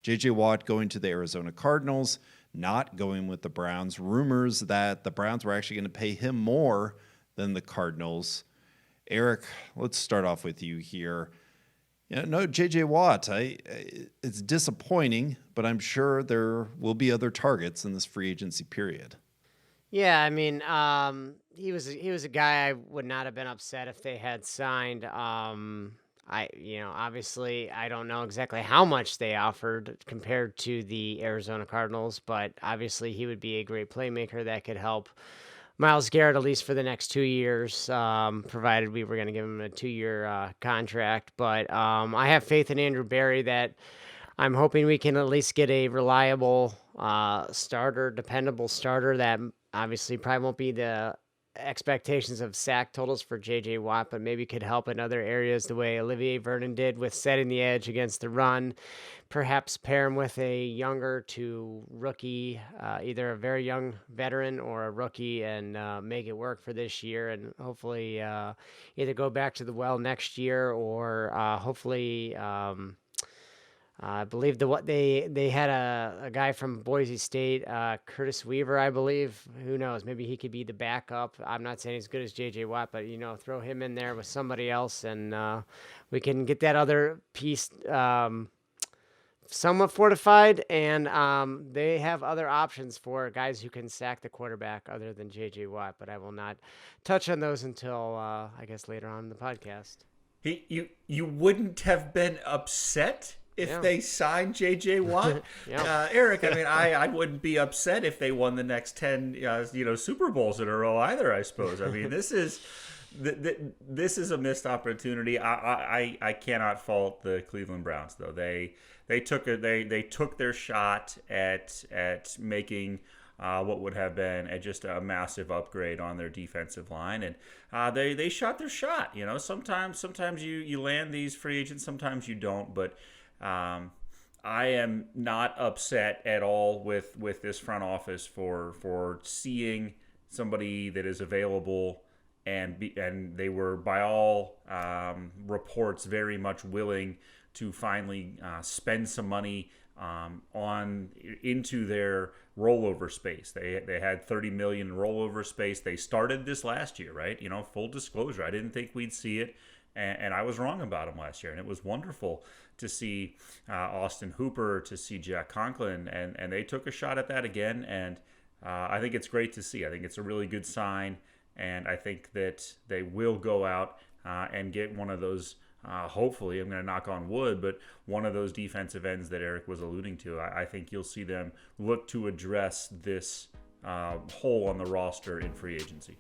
J.J. Watt going to the Arizona Cardinals, not going with the Browns. Rumors that the Browns were actually going to pay him more than the Cardinals. Eric, let's start off with you here. No, J.J. Watt, it's disappointing, but I'm sure there will be other targets in this free agency period. Yeah, I mean, he was a guy I would not have been upset if they had signed. Obviously, I don't know exactly how much they offered compared to the Arizona Cardinals, but obviously he would be a great playmaker that could help Myles Garrett at least for the next 2 years, provided we were going to give him a 2-year contract. But I have faith in Andrew Berry that I'm hoping we can at least get a reliable starter, dependable starter that obviously probably won't be the expectations of sack totals for J.J. Watt, but maybe could help in other areas the way Olivier Vernon did with setting the edge against the run. Perhaps pair him with a younger to rookie, either a very young veteran or a rookie, and make it work for this year, and hopefully either go back to the well next year or hopefully. I believe they had a guy from Boise State, Curtis Weaver, I believe. Who knows? Maybe he could be the backup. I'm not saying he's good as J.J. Watt, but throw him in there with somebody else, and we can get that other piece somewhat fortified. And they have other options for guys who can sack the quarterback other than J.J. Watt, but I will not touch on those until I guess later on in the podcast. You wouldn't have been upset if they signed J.J. Watt? Yep. Eric, I mean, I wouldn't be upset if they won the next 10 Super Bowls in a row either, I suppose. I mean, this is a missed opportunity. I cannot fault the Cleveland Browns, though. They took their shot at making what would have been just a massive upgrade on their defensive line, and they shot their shot. Sometimes you land these free agents, sometimes you don't, but I am not upset at all with this front office for seeing somebody that is available, and they were by all reports very much willing to finally spend some money into their rollover space. They had $30 million rollover space. They started this last year, right? Full disclosure, I didn't think we'd see it, and I was wrong about them last year. And it was wonderful to see Austin Hooper, to see Jack Conklin, and they took a shot at that again. And I think it's great to see. I think it's a really good sign, and I think that they will go out and get one of those. Hopefully, I'm going to knock on wood, but one of those defensive ends that Eric was alluding to. I think you'll see them look to address this hole on the roster in free agency.